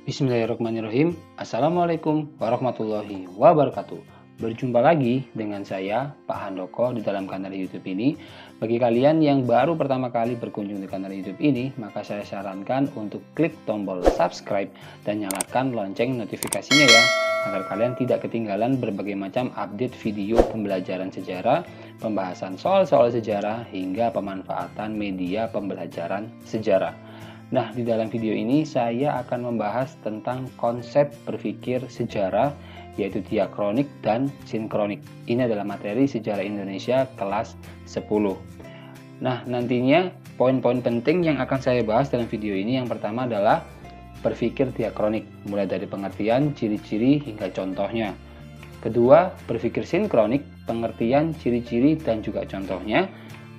Bismillahirrahmanirrahim. Assalamualaikum warahmatullahi wabarakatuh. Berjumpa lagi dengan saya, Pak Handoko, di dalam kanal YouTube ini. Bagi kalian yang baru pertama kali berkunjung di kanal YouTube ini, maka saya sarankan untuk klik tombol subscribe dan nyalakan lonceng notifikasinya ya, agar kalian tidak ketinggalan berbagai macam update video pembelajaran sejarah, pembahasan soal-soal sejarah, hingga pemanfaatan media pembelajaran sejarah. Nah, di dalam video ini saya akan membahas tentang konsep berpikir sejarah, yaitu diakronik dan sinkronik. Ini adalah materi sejarah Indonesia kelas 10. Nah, nantinya poin-poin penting yang akan saya bahas dalam video ini, yang pertama adalah berpikir diakronik, mulai dari pengertian, ciri-ciri, hingga contohnya. Kedua, berpikir sinkronik, pengertian, ciri-ciri, dan juga contohnya.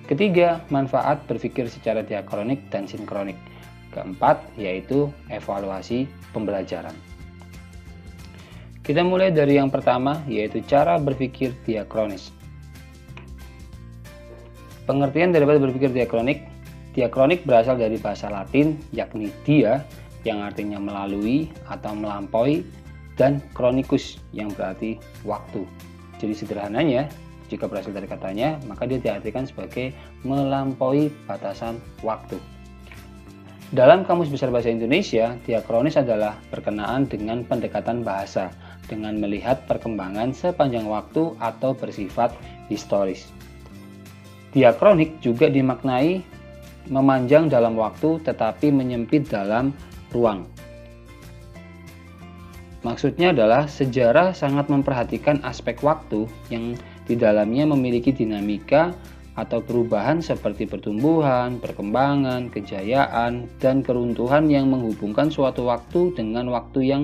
Ketiga, manfaat berpikir secara diakronik dan sinkronik. Keempat, yaitu evaluasi pembelajaran. Kita mulai dari yang pertama, yaitu cara berpikir diakronis. Pengertian daripada berpikir diakronik. Diakronik berasal dari bahasa Latin, yakni dia, yang artinya melalui atau melampaui, dan kronikus, yang berarti waktu. Jadi sederhananya, jika berasal dari katanya, maka dia diartikan sebagai melampaui batasan waktu. Dalam Kamus Besar Bahasa Indonesia, diakronis adalah berkenaan dengan pendekatan bahasa dengan melihat perkembangan sepanjang waktu atau bersifat historis. Diakronik juga dimaknai memanjang dalam waktu tetapi menyempit dalam ruang. Maksudnya adalah sejarah sangat memperhatikan aspek waktu yang di dalamnya memiliki dinamika atau perubahan seperti pertumbuhan, perkembangan, kejayaan, dan keruntuhan yang menghubungkan suatu waktu dengan waktu yang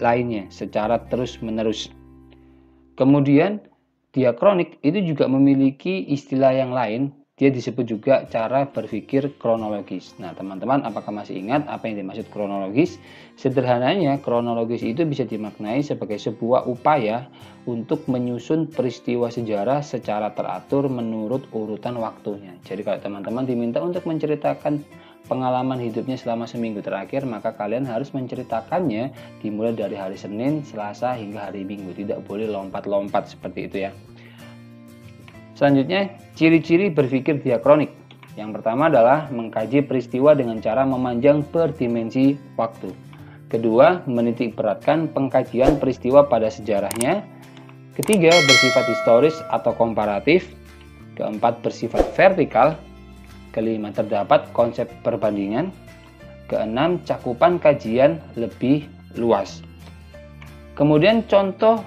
lainnya secara terus-menerus. Kemudian, diakronik itu juga memiliki istilah yang lain, dia disebut juga cara berpikir kronologis. Nah, teman-teman, apakah masih ingat apa yang dimaksud kronologis? Sederhananya, kronologis itu bisa dimaknai sebagai sebuah upaya untuk menyusun peristiwa sejarah secara teratur menurut urutan waktunya. Jadi kalau teman-teman diminta untuk menceritakan pengalaman hidupnya selama seminggu terakhir, maka kalian harus menceritakannya dimulai dari hari Senin, Selasa, hingga hari Minggu. Tidak boleh lompat-lompat seperti itu ya. Selanjutnya, ciri-ciri berpikir diakronik. Yang pertama adalah mengkaji peristiwa dengan cara memanjang berdimensi waktu. Kedua, menitik beratkan pengkajian peristiwa pada sejarahnya. Ketiga, bersifat historis atau komparatif. Keempat, bersifat vertikal. Kelima, terdapat konsep perbandingan. Keenam, cakupan kajian lebih luas. Kemudian contoh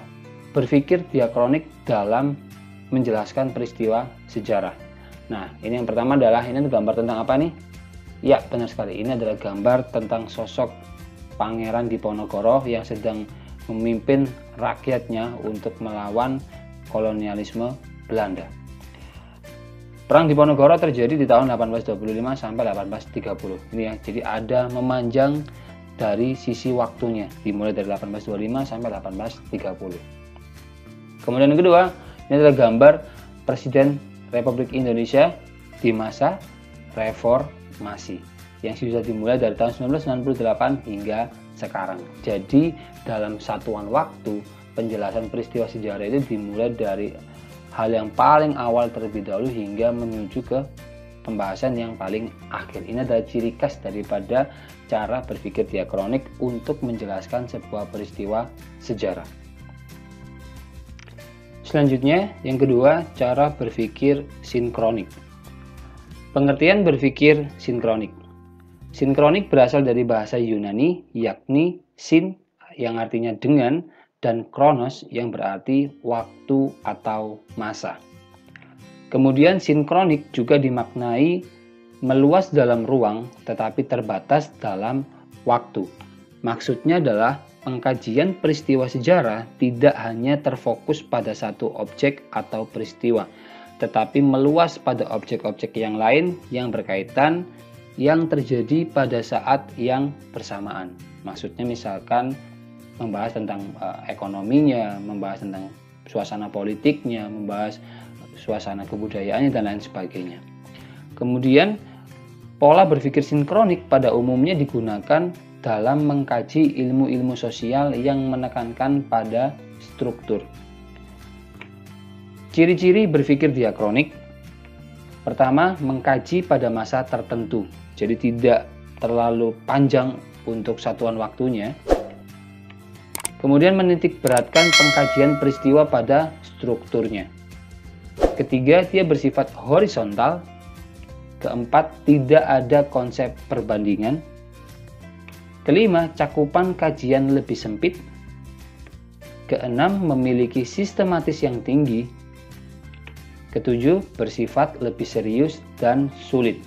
berpikir diakronik dalam menjelaskan peristiwa sejarah. Nah, ini yang pertama adalah, ini gambar tentang apa nih? Ya, benar sekali. Ini adalah gambar tentang sosok Pangeran Diponegoro yang sedang memimpin rakyatnya untuk melawan kolonialisme Belanda. Perang Diponegoro terjadi di tahun 1825 sampai 1830. Ini ya, jadi ada memanjang dari sisi waktunya, dimulai dari 1825 sampai 1830. Kemudian yang kedua, ini adalah gambar Presiden Republik Indonesia di masa reformasi yang sudah dimulai dari tahun 1998 hingga sekarang. Jadi dalam satuan waktu, penjelasan peristiwa sejarah itu dimulai dari hal yang paling awal terlebih dahulu hingga menuju ke pembahasan yang paling akhir. Ini adalah ciri khas daripada cara berpikir diakronik untuk menjelaskan sebuah peristiwa sejarah. Selanjutnya, yang kedua, cara berpikir sinkronik. Pengertian berpikir sinkronik. Sinkronik berasal dari bahasa Yunani, yakni sin yang artinya dengan, dan kronos yang berarti waktu atau masa. Kemudian sinkronik juga dimaknai meluas dalam ruang tetapi terbatas dalam waktu. Maksudnya adalah pengkajian peristiwa sejarah tidak hanya terfokus pada satu objek atau peristiwa, tetapi meluas pada objek-objek yang lain yang berkaitan yang terjadi pada saat yang bersamaan. Maksudnya misalkan membahas tentang ekonominya, membahas tentang suasana politiknya, membahas suasana kebudayaannya, dan lain sebagainya. Kemudian, pola berpikir sinkronik pada umumnya digunakan dalam mengkaji ilmu-ilmu sosial yang menekankan pada struktur. Ciri-ciri berpikir diakronik. Pertama, mengkaji pada masa tertentu. Jadi tidak terlalu panjang untuk satuan waktunya. Kemudian menitik beratkan pengkajian peristiwa pada strukturnya. Ketiga, dia bersifat horizontal. Keempat, tidak ada konsep perbandingan. Kelima, cakupan kajian lebih sempit. Keenam, memiliki sistematis yang tinggi. Ketujuh, bersifat lebih serius dan sulit.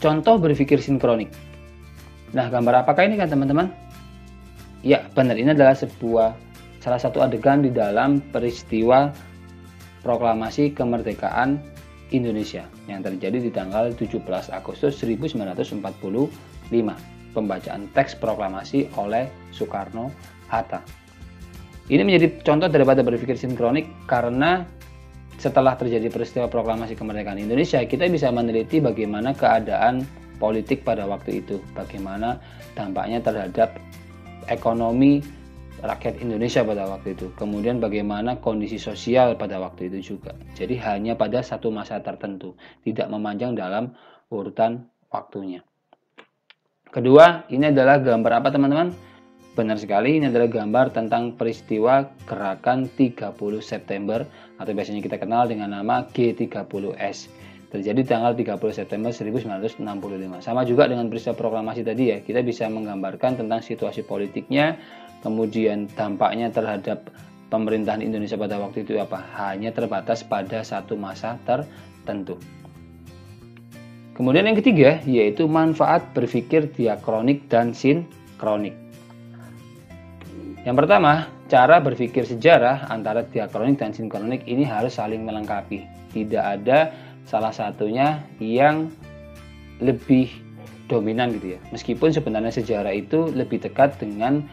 Contoh berpikir sinkronik. Nah, gambar apakah ini kan teman-teman? Ya, benar, ini adalah salah satu adegan di dalam peristiwa proklamasi kemerdekaan Indonesia yang terjadi di tanggal 17 Agustus 1945. Pembacaan teks proklamasi oleh Soekarno-Hatta. Ini menjadi contoh daripada berpikir sinkronik karena setelah terjadi peristiwa proklamasi kemerdekaan Indonesia, kita bisa meneliti bagaimana keadaan politik pada waktu itu, bagaimana dampaknya terhadap ekonomi rakyat Indonesia pada waktu itu, kemudian bagaimana kondisi sosial pada waktu itu juga. Jadi hanya pada satu masa tertentu, tidak memanjang dalam urutan waktunya. Kedua, ini adalah gambar apa teman-teman? Benar sekali, ini adalah gambar tentang peristiwa gerakan 30 September atau biasanya kita kenal dengan nama G30S. Terjadi tanggal 30 September 1965. Sama juga dengan peristiwa proklamasi tadi ya, kita bisa menggambarkan tentang situasi politiknya, kemudian dampaknya terhadap pemerintahan Indonesia pada waktu itu apa? Hanya terbatas pada satu masa tertentu. Kemudian yang ketiga yaitu manfaat berpikir diakronik dan sinkronik. Yang pertama, cara berpikir sejarah antara diakronik dan sinkronik ini harus saling melengkapi. Tidak ada salah satunya yang lebih dominan gitu ya. Meskipun sebenarnya sejarah itu lebih dekat dengan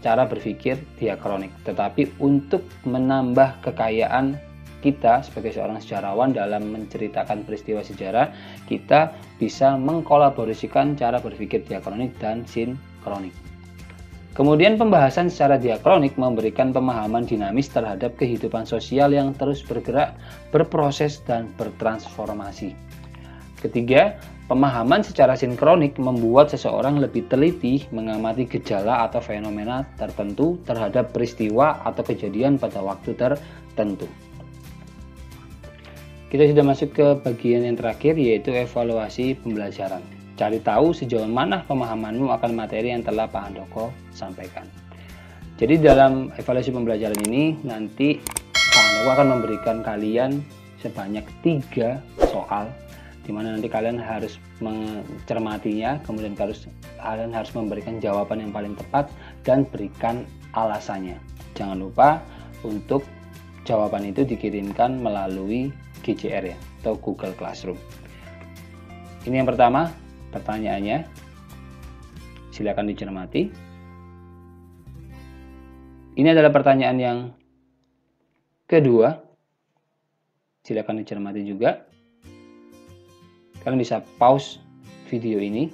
cara berpikir diakronik. Tetapi untuk menambah kekayaan kita sebagai seorang sejarawan dalam menceritakan peristiwa sejarah, kita bisa mengkolaborasikan cara berpikir diakronik dan sinkronik. Kemudian pembahasan secara diakronik memberikan pemahaman dinamis terhadap kehidupan sosial yang terus bergerak, berproses, dan bertransformasi. Ketiga, pemahaman secara sinkronik membuat seseorang lebih teliti mengamati gejala atau fenomena tertentu terhadap peristiwa atau kejadian pada waktu tertentu. Kita sudah masuk ke bagian yang terakhir yaitu evaluasi pembelajaran. Cari tahu sejauh mana pemahamanmu akan materi yang telah Pak Handoko sampaikan. Jadi dalam evaluasi pembelajaran ini nanti Pak Handoko akan memberikan kalian sebanyak 3 soal di mana nanti kalian harus mencermatinya, kemudian kalian harus memberikan jawaban yang paling tepat dan berikan alasannya. Jangan lupa untuk jawaban itu dikirimkan melalui GCR ya, atau Google Classroom. Ini yang pertama. Pertanyaannya, silakan dicermati. Ini adalah pertanyaan yang kedua, silakan dicermati juga. Kalian bisa pause video ini.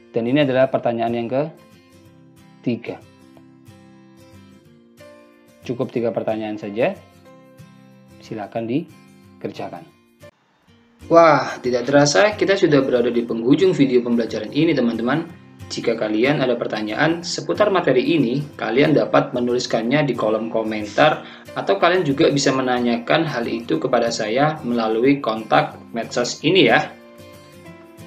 Dan ini adalah pertanyaan yang ketiga. Cukup 3 pertanyaan saja, silakan dikerjakan. Wah, tidak terasa kita sudah berada di penghujung video pembelajaran ini teman-teman. Jika kalian ada pertanyaan seputar materi ini, kalian dapat menuliskannya di kolom komentar atau kalian juga bisa menanyakan hal itu kepada saya melalui kontak medsos ini ya.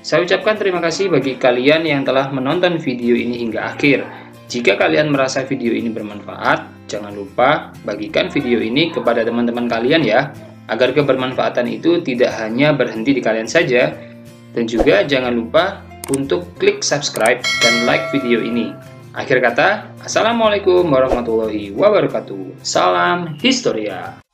Saya ucapkan terima kasih bagi kalian yang telah menonton video ini hingga akhir. Jika kalian merasa video ini bermanfaat, jangan lupa bagikan video ini kepada teman-teman kalian ya, agar kebermanfaatan itu tidak hanya berhenti di kalian saja. Dan juga jangan lupa untuk klik subscribe dan like video ini. Akhir kata, Assalamualaikum warahmatullahi wabarakatuh. Salam Historia.